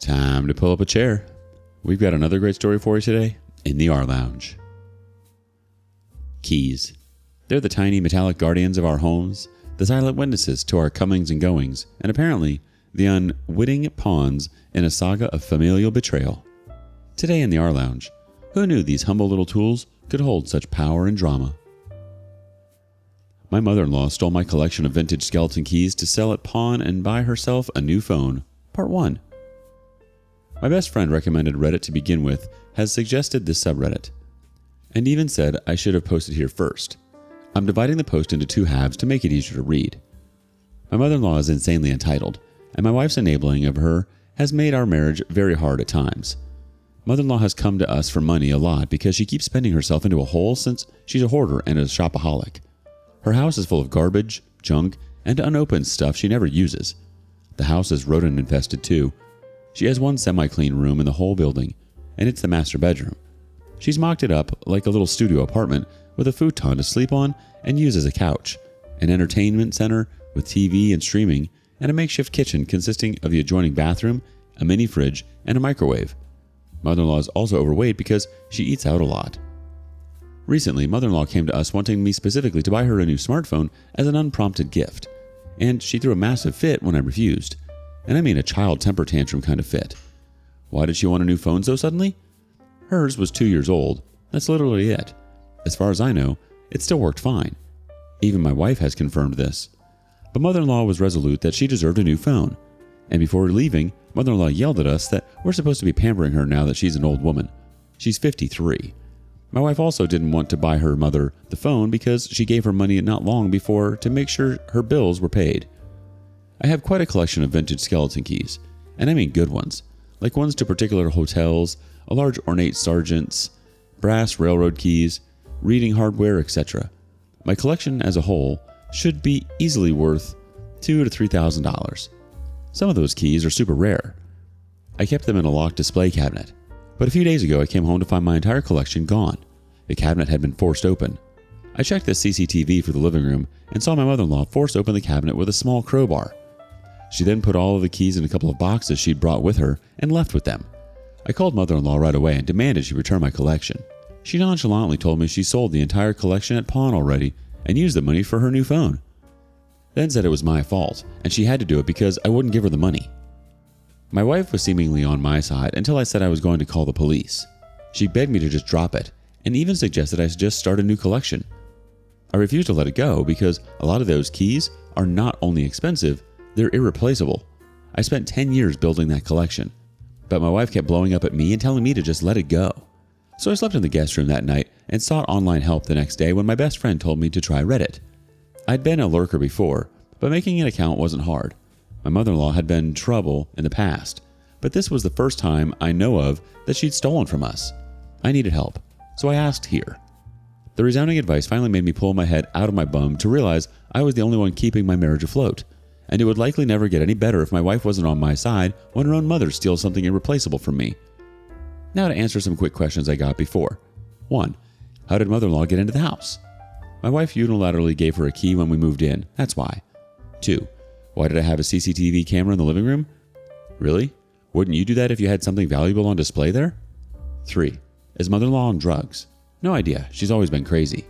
Time to pull up a chair. We've got another great story for you today in the rLounge. Keys. They're the tiny metallic guardians of our homes, the silent witnesses to our comings and goings, and apparently the unwitting pawns in a saga of familial betrayal. Today in the rLounge, who knew these humble little tools could hold such power and drama? My mother-in-law stole my collection of vintage skeleton keys to sell at pawn and buy herself a new phone. Part 1. My best friend recommended Reddit to begin with, has suggested this subreddit, and even said I should have posted here first. I'm dividing the post into 2 halves to make it easier to read. My mother-in-law is insanely entitled, and my wife's enabling of her has made our marriage very hard at times. Mother-in-law has come to us for money a lot because she keeps spending herself into a hole since she's a hoarder and a shopaholic. Her house is full of garbage, junk, and unopened stuff she never uses. The house is rodent infested too. She has one semi-clean room in the whole building, and it's the master bedroom. She's mocked it up like a little studio apartment with a futon to sleep on and use as a couch, an entertainment center with TV and streaming, and a makeshift kitchen consisting of the adjoining bathroom, a mini fridge, and a microwave. Mother-in-law is also overweight because she eats out a lot. Recently, mother-in-law came to us wanting me specifically to buy her a new smartphone as an unprompted gift, and she threw a massive fit when I refused. And I mean a child temper tantrum kind of fit. Why did she want a new phone so suddenly? Hers was 2 years old. That's literally it. As far as I know, it still worked fine. Even my wife has confirmed this. But mother-in-law was resolute that she deserved a new phone. And before leaving, mother-in-law yelled at us that we're supposed to be pampering her now that she's an old woman. She's 53. My wife also didn't want to buy her mother the phone because she gave her money not long before to make sure her bills were paid. I have quite a collection of vintage skeleton keys, and I mean good ones, like ones to particular hotels, a large ornate sergeant's, brass railroad keys, reading hardware, etc. My collection as a whole should be easily worth $2,000 to $3,000. Some of those keys are super rare. I kept them in a locked display cabinet, but a few days ago I came home to find my entire collection gone. The cabinet had been forced open. I checked the CCTV for the living room and saw my mother-in-law force open the cabinet with a small crowbar. She then put all of the keys in a couple of boxes she'd brought with her and left with them. I called mother-in-law right away and demanded she return my collection. She nonchalantly told me she sold the entire collection at pawn already and used the money for her new phone. Then said it was my fault and she had to do it because I wouldn't give her the money. My wife was seemingly on my side until I said I was going to call the police. She begged me to just drop it and even suggested I just start a new collection. I refused to let it go because a lot of those keys are not only expensive, they're irreplaceable. I spent 10 years building that collection, but my wife kept blowing up at me and telling me to just let it go. So I slept in the guest room that night and sought online help the next day when my best friend told me to try Reddit. I'd been a lurker before, but making an account wasn't hard. My mother-in-law had been in trouble in the past, but this was the first time I know of that she'd stolen from us. I needed help, so I asked here. The resounding advice finally made me pull my head out of my bum to realize I was the only one keeping my marriage afloat. And it would likely never get any better if my wife wasn't on my side when her own mother steals something irreplaceable from me. Now to answer some quick questions I got before. 1. How did mother-in-law get into the house? My wife unilaterally gave her a key when we moved in. That's why. 2. Why did I have a CCTV camera in the living room? Really? Wouldn't you do that if you had something valuable on display there? 3. Is mother-in-law on drugs? No idea. She's always been crazy.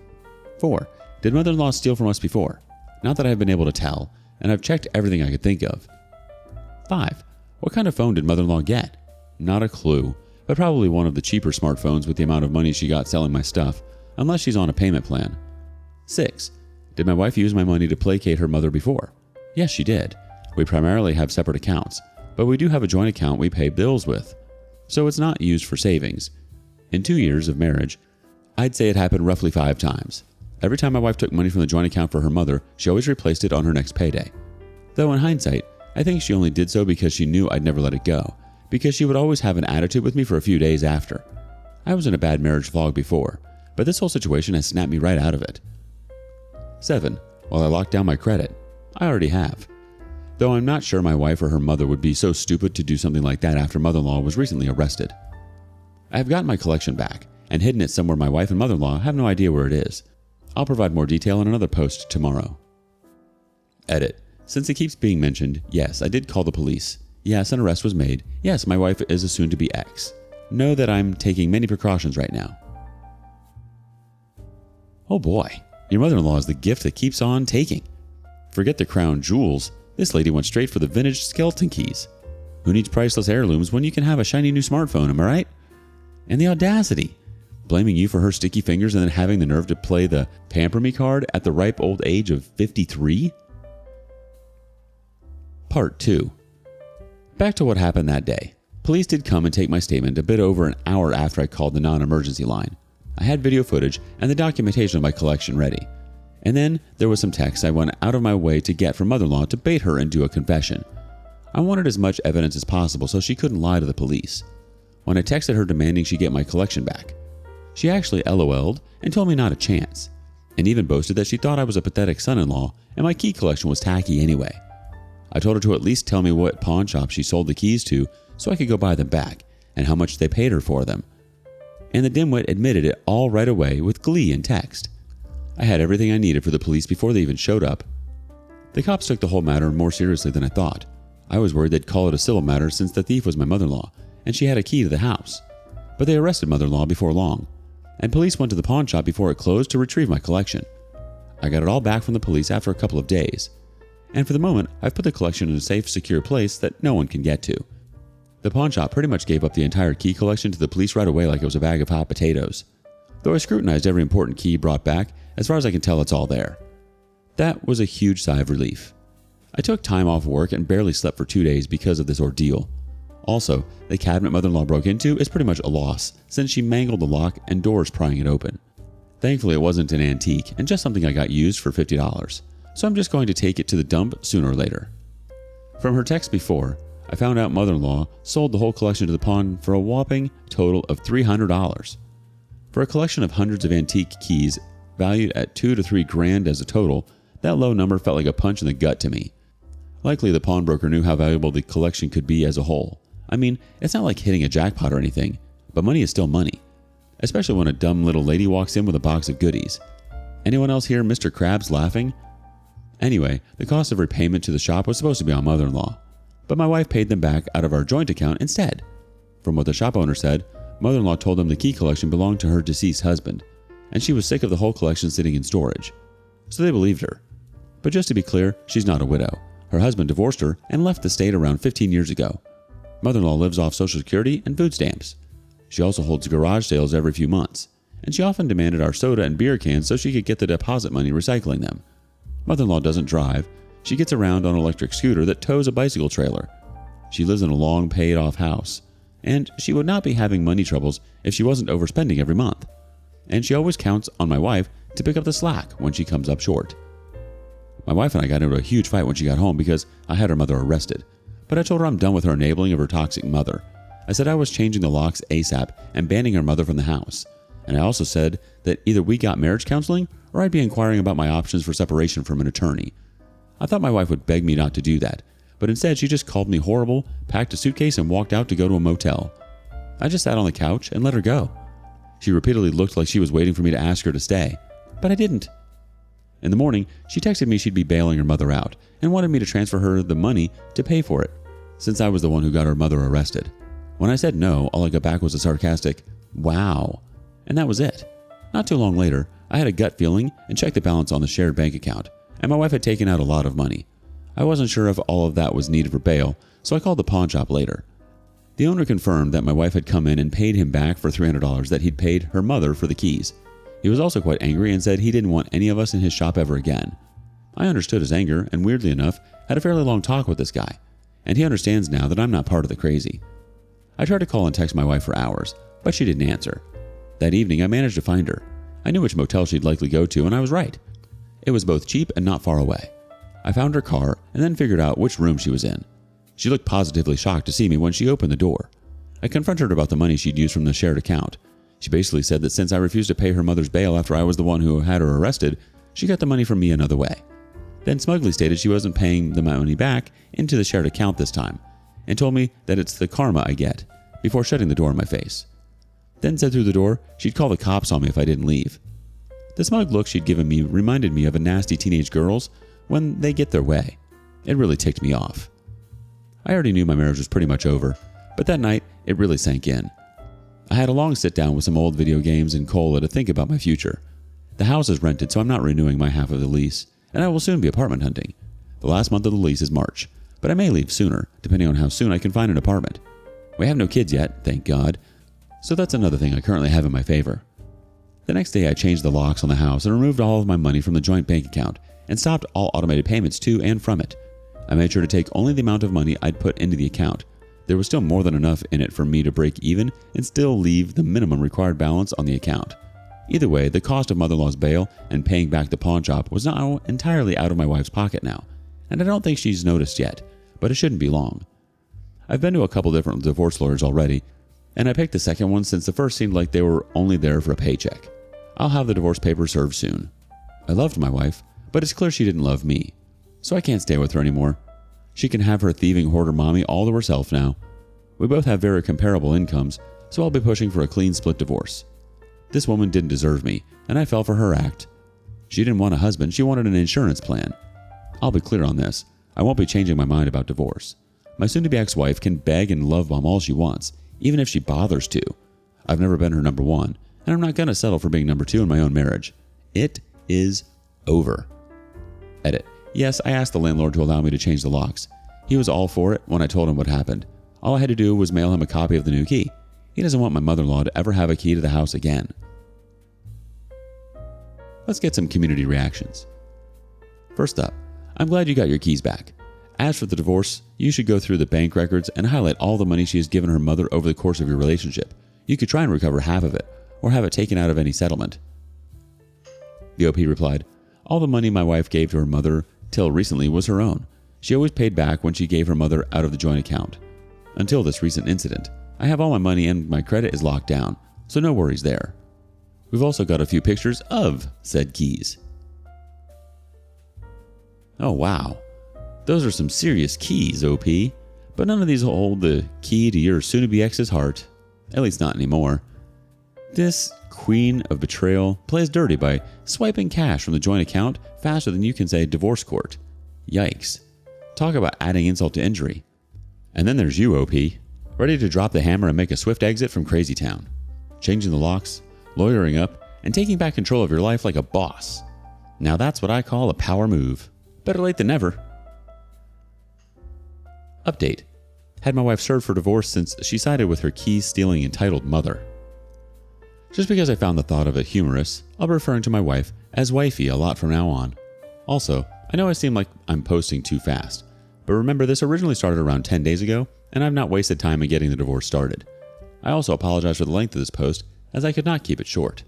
4. Did mother-in-law steal from us before? Not that I've been able to tell, and I've checked everything I could think of. 5. What kind of phone did mother-in-law get? Not a clue, but probably one of the cheaper smartphones with the amount of money she got selling my stuff, unless she's on a payment plan. 6. Did my wife use my money to placate her mother before? Yes, she did. We primarily have separate accounts, but we do have a joint account we pay bills with, so it's not used for savings. In 2 years of marriage, I'd say it happened roughly 5 times. Every time my wife took money from the joint account for her mother, she always replaced it on her next payday. Though in hindsight, I think she only did so because she knew I'd never let it go, because she would always have an attitude with me for a few days after. I was in a bad marriage vlog before, but this whole situation has snapped me right out of it. 7. While I locked down my credit, I already have. Though I'm not sure my wife or her mother would be so stupid to do something like that after mother-in-law was recently arrested. I have gotten my collection back and hidden it somewhere my wife and mother-in-law have no idea where it is. I'll provide more detail in another post tomorrow. Edit. Since it keeps being mentioned, yes, I did call the police. Yes, an arrest was made. Yes, my wife is a soon-to-be ex. Know that I'm taking many precautions right now. Oh boy, your mother-in-law is the gift that keeps on taking. Forget the crown jewels. This lady went straight for the vintage skeleton keys. Who needs priceless heirlooms when you can have a shiny new smartphone, am I right? And the audacity. Blaming you for her sticky fingers and then having the nerve to play the pamper me card at the ripe old age of 53? Part 2. Back to what happened that day. Police did come and take my statement a bit over an hour after I called the non-emergency line. I had video footage and the documentation of my collection ready. And then there was some text I went out of my way to get from mother-in-law to bait her into a confession. I wanted as much evidence as possible so she couldn't lie to the police. When I texted her demanding she get my collection back, she actually LOL'd and told me not a chance, and even boasted that she thought I was a pathetic son-in-law and my key collection was tacky anyway. I told her to at least tell me what pawn shop she sold the keys to so I could go buy them back and how much they paid her for them. And the dimwit admitted it all right away with glee in text. I had everything I needed for the police before they even showed up. The cops took the whole matter more seriously than I thought. I was worried they'd call it a civil matter since the thief was my mother-in-law and she had a key to the house. But they arrested mother-in-law before long, and police went to the pawn shop before it closed to retrieve my collection. I got it all back from the police after a couple of days. And for the moment, I've put the collection in a safe, secure place that no one can get to. The pawn shop pretty much gave up the entire key collection to the police right away like it was a bag of hot potatoes. Though I scrutinized every important key brought back, as far as I can tell it's all there. That was a huge sigh of relief. I took time off work and barely slept for 2 days because of this ordeal. Also, the cabinet mother-in-law broke into is pretty much a loss since she mangled the lock and doors prying it open. Thankfully it wasn't an antique and just something I got used for $50, so I'm just going to take it to the dump sooner or later. From her text before, I found out mother-in-law sold the whole collection to the pawn for a whopping total of $300. For a collection of hundreds of antique keys valued at $2 to $3 grand as a total, that low number felt like a punch in the gut to me. Likely the pawnbroker knew how valuable the collection could be as a whole. I mean, it's not like hitting a jackpot or anything, but money is still money, especially when a dumb little lady walks in with a box of goodies. Anyone else hear Mr. Krabs laughing? Anyway, the cost of repayment to the shop was supposed to be on mother-in-law, but my wife paid them back out of our joint account instead. From what the shop owner said, mother-in-law told them the key collection belonged to her deceased husband, and she was sick of the whole collection sitting in storage. So they believed her. But just to be clear, she's not a widow. Her husband divorced her and left the state around 15 years ago. Mother-in-law lives off Social Security and food stamps. She also holds garage sales every few months, and she often demanded our soda and beer cans so she could get the deposit money recycling them. Mother-in-law doesn't drive. She gets around on an electric scooter that tows a bicycle trailer. She lives in a long paid-off house, and she would not be having money troubles if she wasn't overspending every month. And she always counts on my wife to pick up the slack when she comes up short. My wife and I got into a huge fight when she got home because I had her mother arrested, but I told her I'm done with her enabling of her toxic mother. I said I was changing the locks ASAP and banning her mother from the house. And I also said that either we got marriage counseling or I'd be inquiring about my options for separation from an attorney. I thought my wife would beg me not to do that, but instead she just called me horrible, packed a suitcase, and walked out to go to a motel. I just sat on the couch and let her go. She repeatedly looked like she was waiting for me to ask her to stay, but I didn't. In the morning, she texted me she'd be bailing her mother out and wanted me to transfer her the money to pay for it, since I was the one who got her mother arrested. When I said no, all I got back was a sarcastic, "Wow." And that was it. Not too long later, I had a gut feeling and checked the balance on the shared bank account, and my wife had taken out a lot of money. I wasn't sure if all of that was needed for bail, so I called the pawn shop later. The owner confirmed that my wife had come in and paid him back for $300 that he'd paid her mother for the keys. He was also quite angry and said he didn't want any of us in his shop ever again. I understood his anger and, weirdly enough, had a fairly long talk with this guy, and he understands now that I'm not part of the crazy. I tried to call and text my wife for hours, but she didn't answer. That evening, I managed to find her. I knew which motel she'd likely go to, and I was right. It was both cheap and not far away. I found her car and then figured out which room she was in. She looked positively shocked to see me when she opened the door. I confronted her about the money she'd used from the shared account. She basically said that since I refused to pay her mother's bail after I was the one who had her arrested, she got the money from me another way. Then smugly stated she wasn't paying the money back into the shared account this time, and told me that it's the karma I get, before shutting the door in my face. Then said through the door she'd call the cops on me if I didn't leave. The smug look she'd given me reminded me of a nasty teenage girls when they get their way. It really ticked me off. I already knew my marriage was pretty much over, but that night, it really sank in. I had a long sit down with some old video games and cola to think about my future. The house is rented, so I'm not renewing my half of the lease, and I will soon be apartment hunting. The last month of the lease is March, but I may leave sooner, depending on how soon I can find an apartment. We have no kids yet, thank God, so that's another thing I currently have in my favor. The next day, I changed the locks on the house and removed all of my money from the joint bank account and stopped all automated payments to and from it. I made sure to take only the amount of money I'd put into the account. There was still more than enough in it for me to break even and still leave the minimum required balance on the account. Either way, the cost of mother-in-law's bail and paying back the pawn shop was now entirely out of my wife's pocket now, and I don't think she's noticed yet, but it shouldn't be long. I've been to a couple different divorce lawyers already, and I picked the second one since the first seemed like they were only there for a paycheck. I'll have the divorce papers served soon. I loved my wife, but it's clear she didn't love me, so I can't stay with her anymore. She can have her thieving hoarder mommy all to herself now. We both have very comparable incomes, so I'll be pushing for a clean split divorce. This woman didn't deserve me, and I fell for her act. She didn't want a husband, she wanted an insurance plan. I'll be clear on this, I won't be changing my mind about divorce. My soon-to-be ex-wife can beg and love bomb all she wants, even if she bothers to. I've never been her number one, and I'm not going to settle for being number two in my own marriage. It is over. Edit. Yes, I asked the landlord to allow me to change the locks. He was all for it when I told him what happened. All I had to do was mail him a copy of the new key. He doesn't want my mother-in-law to ever have a key to the house again. Let's get some community reactions. First up, I'm glad you got your keys back. As for the divorce, you should go through the bank records and highlight all the money she has given her mother over the course of your relationship. You could try and recover half of it, or have it taken out of any settlement. The OP replied, all the money my wife gave to her mother till recently was her own. She always paid back when she gave her mother out of the joint account. Until this recent incident, I have all my money and my credit is locked down, so no worries there. We've also got a few pictures of said keys. Oh wow, those are some serious keys, OP, but none of these will hold the key to your soon-to-be ex's heart, at least not anymore. This queen of betrayal plays dirty by swiping cash from the joint account faster than you can say divorce court. Yikes. Talk about adding insult to injury. And then there's you, OP, ready to drop the hammer and make a swift exit from Crazy Town. Changing the locks, lawyering up, and taking back control of your life like a boss. Now that's what I call a power move. Better late than never. Update. Had my wife served for divorce since she sided with her key-stealing entitled mother. Just because I found the thought of it humorous, I'll be referring to my wife as wifey a lot from now on. Also, I know I seem like I'm posting too fast, but remember this originally started around 10 days ago, and I've not wasted time in getting the divorce started. I also apologize for the length of this post, as I could not keep it short.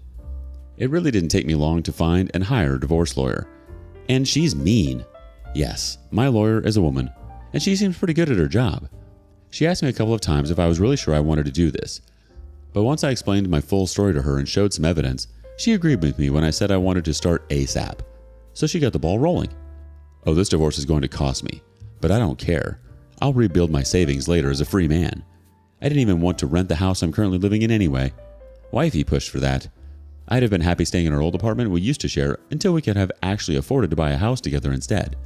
It really didn't take me long to find and hire a divorce lawyer. And she's mean. Yes, my lawyer is a woman, and she seems pretty good at her job. She asked me a couple of times if I was really sure I wanted to do this. But once I explained my full story to her and showed some evidence, she agreed with me when I said I wanted to start ASAP. So she got the ball rolling. Oh, this divorce is going to cost me, but I don't care. I'll rebuild my savings later as a free man. I didn't even want to rent the house I'm currently living in anyway. Wifey pushed for that. I'd have been happy staying in our old apartment we used to share until we could have actually afforded to buy a house together instead.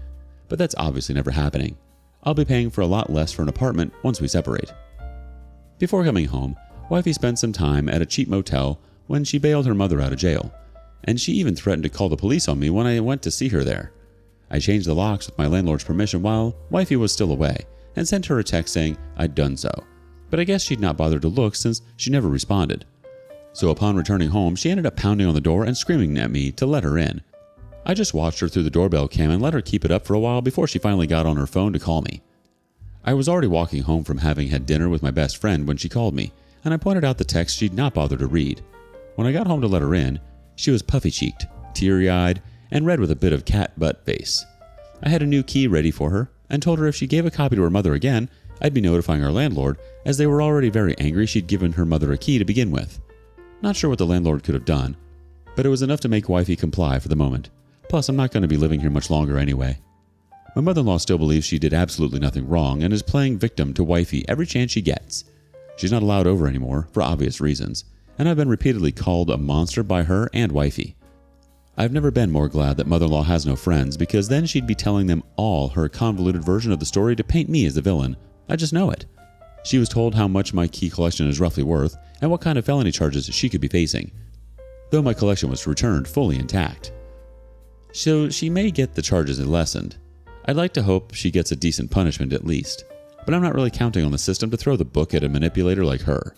But that's obviously never happening. I'll be paying for a lot less for an apartment once we separate. Before coming home, Wifey spent some time at a cheap motel when she bailed her mother out of jail, and she even threatened to call the police on me when I went to see her there. I changed the locks with my landlord's permission while Wifey was still away, and sent her a text saying I'd done so, but I guess she'd not bothered to look since she never responded. So upon returning home, she ended up pounding on the door and screaming at me to let her in. I just watched her through the doorbell cam and let her keep it up for a while before she finally got on her phone to call me. I was already walking home from having had dinner with my best friend when she called me, and I pointed out the text she'd not bothered to read. When I got home to let her in, she was puffy-cheeked, teary-eyed, and red with a bit of cat butt face. I had a new key ready for her, and told her if she gave a copy to her mother again, I'd be notifying our landlord, as they were already very angry she'd given her mother a key to begin with. Not sure what the landlord could have done, but it was enough to make Wifey comply for the moment. Plus, I'm not going to be living here much longer anyway. My mother-in-law still believes she did absolutely nothing wrong and is playing victim to Wifey every chance she gets. She's not allowed over anymore, for obvious reasons, and I've been repeatedly called a monster by her and Wifey. I've never been more glad that mother-in-law has no friends, because then she'd be telling them all her convoluted version of the story to paint me as the villain. I just know it. She was told how much my key collection is roughly worth and what kind of felony charges she could be facing, though my collection was returned fully intact. So she may get the charges lessened. I'd like to hope she gets a decent punishment at least, but I'm not really counting on the system to throw the book at a manipulator like her.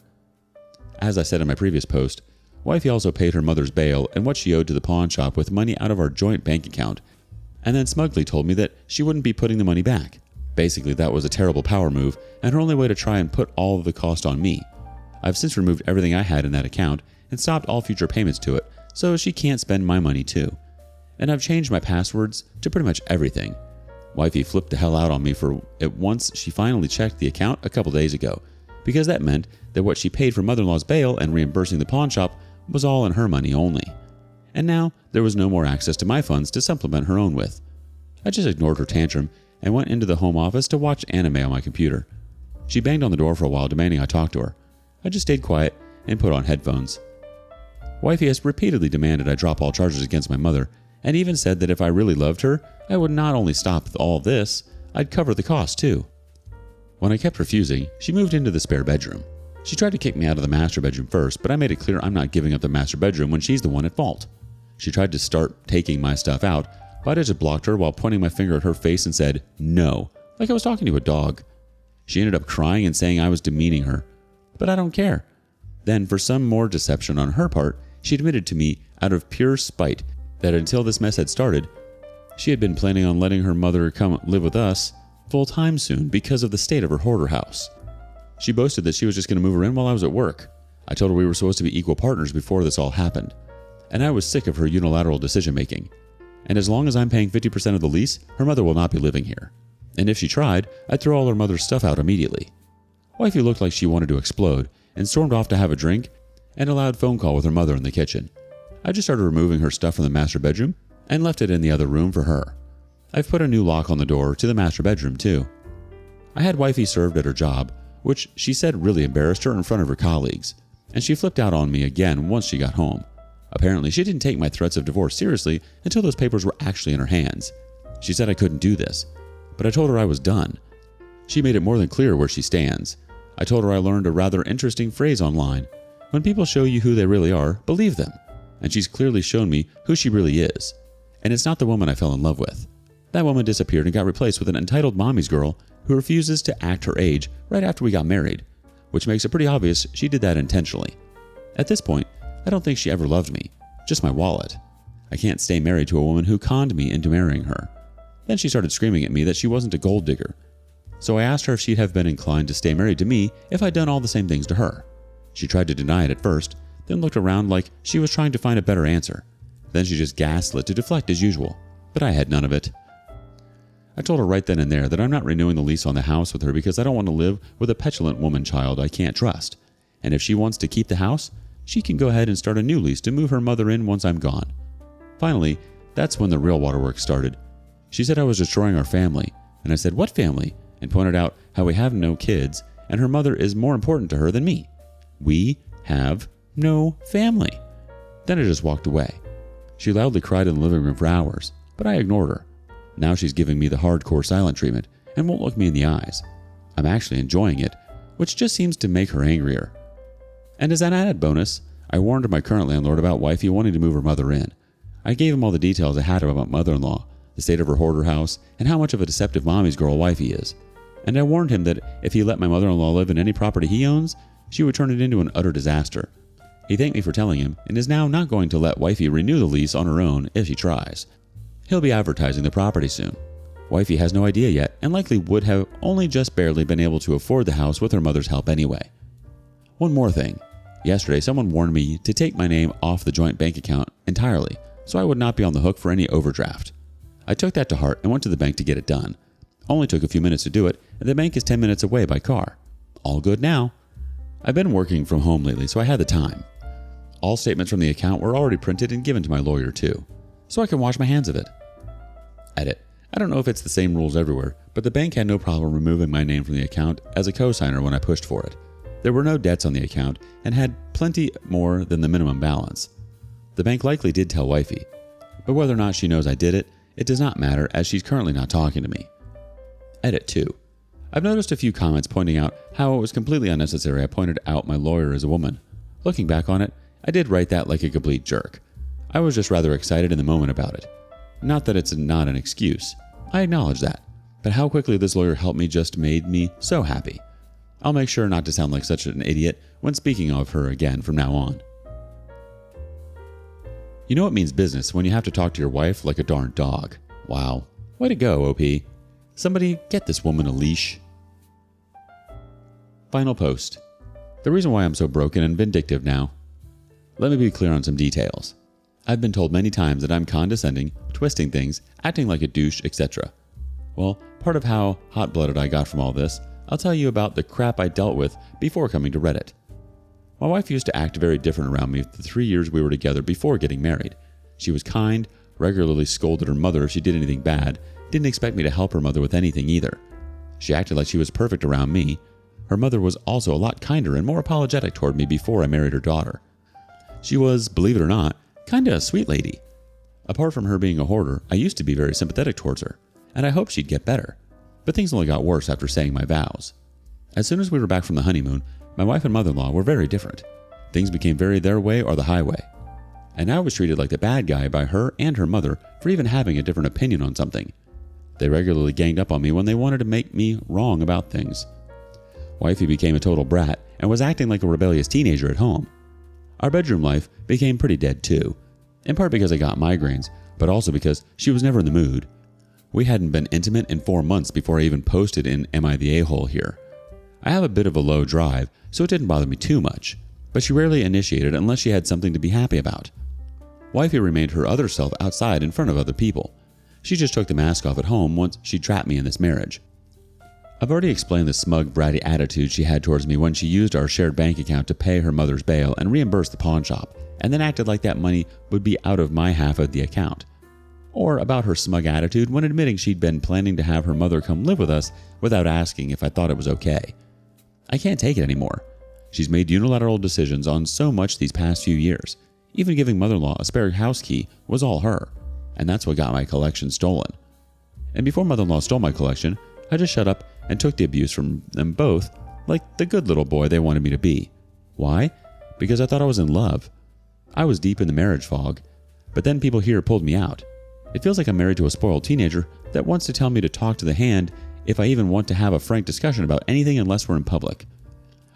As I said in my previous post, wifey also paid her mother's bail and what she owed to the pawn shop with money out of our joint bank account, and then smugly told me that she wouldn't be putting the money back. Basically, that was a terrible power move and her only way to try and put all of the cost on me. I've since removed everything I had in that account and stopped all future payments to it, so she can't spend my money too. And I've changed my passwords to pretty much everything. Wifey flipped the hell out on me for it once she finally checked the account a couple days ago, because that meant that what she paid for mother-in-law's bail and reimbursing the pawn shop was all in her money only. And now there was no more access to my funds to supplement her own with. I just ignored her tantrum and went into the home office to watch anime on my computer. She banged on the door for a while demanding I talk to her. I just stayed quiet and put on headphones. Wifey has repeatedly demanded I drop all charges against my mother, and even said that if I really loved her, I would not only stop all this, I'd cover the cost too. When I kept refusing, she moved into the spare bedroom. She tried to kick me out of the master bedroom first, but I made it clear I'm not giving up the master bedroom when she's the one at fault. She tried to start taking my stuff out, but I just blocked her while pointing my finger at her face and said, "No," like I was talking to a dog. She ended up crying and saying I was demeaning her, but I don't care. Then, for some more deception on her part, she admitted to me out of pure spite that until this mess had started, she had been planning on letting her mother come live with us full time soon because of the state of her hoarder house. She boasted that she was just going to move her in while I was at work. I told her we were supposed to be equal partners before this all happened, and I was sick of her unilateral decision making. And as long as I'm paying 50% of the lease, her mother will not be living here. And if she tried, I'd throw all her mother's stuff out immediately. Wifey looked like she wanted to explode and stormed off to have a drink and a loud phone call with her mother in the kitchen. I just started removing her stuff from the master bedroom and left it in the other room for her. I've put a new lock on the door to the master bedroom too. I had wifey served at her job, which she said really embarrassed her in front of her colleagues, and she flipped out on me again once she got home. Apparently, she didn't take my threats of divorce seriously until those papers were actually in her hands. She said I couldn't do this, but I told her I was done. She made it more than clear where she stands. I told her I learned a rather interesting phrase online. When people show you who they really are, believe them. And she's clearly shown me who she really is. And it's not the woman I fell in love with. That woman disappeared and got replaced with an entitled mommy's girl who refuses to act her age right after we got married, which makes it pretty obvious she did that intentionally. At this point, I don't think she ever loved me, just my wallet. I can't stay married to a woman who conned me into marrying her. Then she started screaming at me that she wasn't a gold digger. So I asked her if she'd have been inclined to stay married to me if I'd done all the same things to her. She tried to deny it at first, then looked around like she was trying to find a better answer. Then she just gaslit to deflect as usual, but I had none of it. I told her right then and there that I'm not renewing the lease on the house with her because I don't want to live with a petulant woman child I can't trust. And if she wants to keep the house, she can go ahead and start a new lease to move her mother in once I'm gone. Finally, that's when the real waterworks started. She said I was destroying our family, and I said, "What family?" and pointed out how we have no kids and her mother is more important to her than me. We have no family. Then I just walked away. She loudly cried in the living room for hours, but I ignored her. Now she's giving me the hardcore silent treatment and won't look me in the eyes. I'm actually enjoying it, which just seems to make her angrier. And as an added bonus, I warned my current landlord about wifey wanting to move her mother in. I gave him all the details I had about mother-in-law, the state of her hoarder house, and how much of a deceptive mommy's girl wifey is. And I warned him that if he let my mother-in-law live in any property he owns, she would turn it into an utter disaster. He thanked me for telling him and is now not going to let wifey renew the lease on her own if she tries. He'll be advertising the property soon. Wifey has no idea yet and likely would have only just barely been able to afford the house with her mother's help anyway. One more thing. Yesterday, someone warned me to take my name off the joint bank account entirely so I would not be on the hook for any overdraft. I took that to heart and went to the bank to get it done. Only took a few minutes to do it, and the bank is 10 minutes away by car. All good now. I've been working from home lately, so I had the time. All statements from the account were already printed and given to my lawyer too, so I can wash my hands of it. Edit. I don't know if it's the same rules everywhere, but the bank had no problem removing my name from the account as a co-signer when I pushed for it. There were no debts on the account and had plenty more than the minimum balance. The bank likely did tell wifey, but whether or not she knows I did it, it does not matter as she's currently not talking to me. Edit 2. I've noticed a few comments pointing out how it was completely unnecessary I pointed out my lawyer as a woman. Looking back on it, I did write that like a complete jerk. I was just rather excited in the moment about it. Not that it's not an excuse. I acknowledge that. But how quickly this lawyer helped me just made me so happy. I'll make sure not to sound like such an idiot when speaking of her again from now on. You know it means business when you have to talk to your wife like a darn dog. Wow. Way to go, OP. Somebody get this woman a leash. Final post. The reason why I'm so broken and vindictive now. Let me be clear on some details. I've been told many times that I'm condescending, twisting things, acting like a douche, etc. Well, part of how hot-blooded I got from all this, I'll tell you about the crap I dealt with before coming to Reddit. My wife used to act very different around me the 3 years we were together before getting married. She was kind, regularly scolded her mother if she did anything bad, didn't expect me to help her mother with anything either. She acted like she was perfect around me. Her mother was also a lot kinder and more apologetic toward me before I married her daughter. She was, believe it or not, kinda a sweet lady. Apart from her being a hoarder, I used to be very sympathetic towards her, and I hoped she'd get better. But things only got worse after saying my vows. As soon as we were back from the honeymoon, my wife and mother-in-law were very different. Things became very their way or the highway. And I was treated like the bad guy by her and her mother for even having a different opinion on something. They regularly ganged up on me when they wanted to make me wrong about things. Wifey became a total brat and was acting like a rebellious teenager at home. Our bedroom life became pretty dead too, in part because I got migraines, but also because she was never in the mood. We hadn't been intimate in 4 months before I even posted in Am I the A-hole here. I have a bit of a low drive, so it didn't bother me too much, but she rarely initiated unless she had something to be happy about. Wifey remained her other self outside in front of other people. She just took the mask off at home once she trapped me in this marriage. I've already explained the smug, bratty attitude she had towards me when she used our shared bank account to pay her mother's bail and reimburse the pawn shop, and then acted like that money would be out of my half of the account. Or about her smug attitude when admitting she'd been planning to have her mother come live with us without asking if I thought it was okay. I can't take it anymore. She's made unilateral decisions on so much these past few years. Even giving mother-in-law a spare house key was all her, and that's what got my collection stolen. And before mother-in-law stole my collection, I just shut up and took the abuse from them both like the good little boy they wanted me to be. Why? Because I thought I was in love. I was deep in the marriage fog, but then people here pulled me out. It feels like I'm married to a spoiled teenager that wants to tell me to talk to the hand if I even want to have a frank discussion about anything unless we're in public.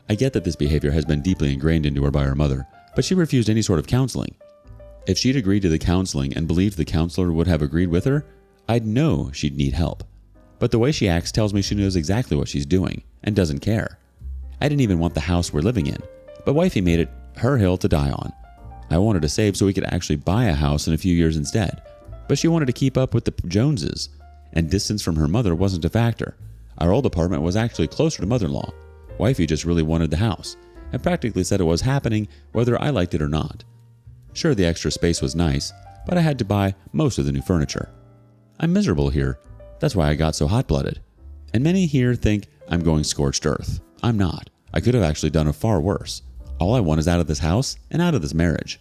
I get that this behavior has been deeply ingrained into her by her mother, but she refused any sort of counseling. If she'd agreed to the counseling and believed the counselor would have agreed with her, I'd know she'd need help. But the way she acts tells me she knows exactly what she's doing and doesn't care. I didn't even want the house we're living in, but wifey made it her hill to die on. I wanted to save so we could actually buy a house in a few years instead, but she wanted to keep up with the Joneses, and distance from her mother wasn't a factor. Our old apartment was actually closer to mother-in-law. Wifey just really wanted the house, and practically said it was happening whether I liked it or not. Sure, the extra space was nice, but I had to buy most of the new furniture. I'm miserable here. That's why I got so hot-blooded. And many here think I'm going scorched earth. I'm not. I could have actually done a far worse. All I want is out of this house and out of this marriage.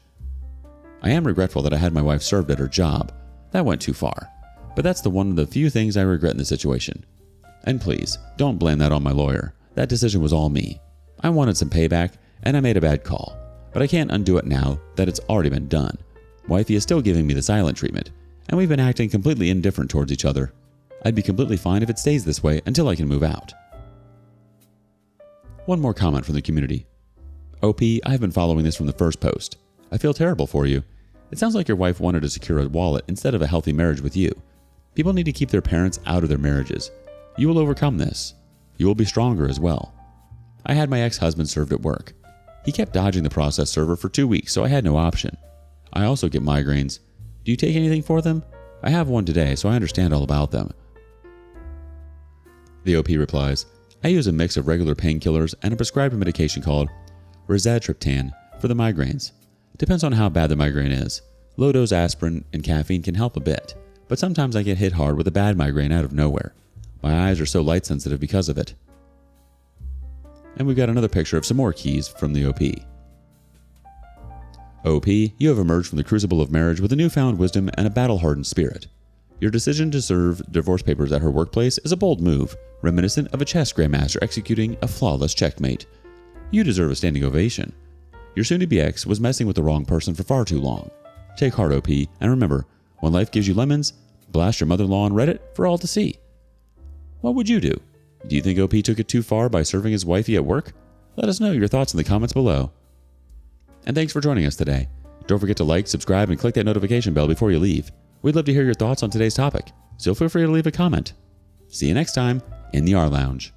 I am regretful that I had my wife served at her job. That went too far. But that's one of the few things I regret in the situation. And please, don't blame that on my lawyer. That decision was all me. I wanted some payback, and I made a bad call. But I can't undo it now that it's already been done. Wifey is still giving me the silent treatment, and we've been acting completely indifferent towards each other. I'd be completely fine if it stays this way until I can move out. One more comment from the community. OP, I've been following this from the first post. I feel terrible for you. It sounds like your wife wanted to secure a wallet instead of a healthy marriage with you. People need to keep their parents out of their marriages. You will overcome this. You will be stronger as well. I had my ex-husband served at work. He kept dodging the process server for 2 weeks, so I had no option. I also get migraines. Do you take anything for them? I have one today, so I understand all about them. The OP replies, I use a mix of regular painkillers and a prescribed medication called rizatriptan for the migraines. Depends on how bad the migraine is. Low-dose aspirin and caffeine can help a bit, but sometimes I get hit hard with a bad migraine out of nowhere. My eyes are so light sensitive because of it. And we've got another picture of some more keys from the OP. OP, you have emerged from the crucible of marriage with a newfound wisdom and a battle-hardened spirit. Your decision to serve divorce papers at her workplace is a bold move, reminiscent of a chess grandmaster executing a flawless checkmate. You deserve a standing ovation. Your soon-to-be ex was messing with the wrong person for far too long. Take heart, OP, and remember, when life gives you lemons, blast your mother-in-law on Reddit for all to see. What would you do? Do you think OP took it too far by serving his wifey at work? Let us know your thoughts in the comments below. And thanks for joining us today. Don't forget to like, subscribe, and click that notification bell before you leave. We'd love to hear your thoughts on today's topic, so feel free to leave a comment. See you next time in the rLounge.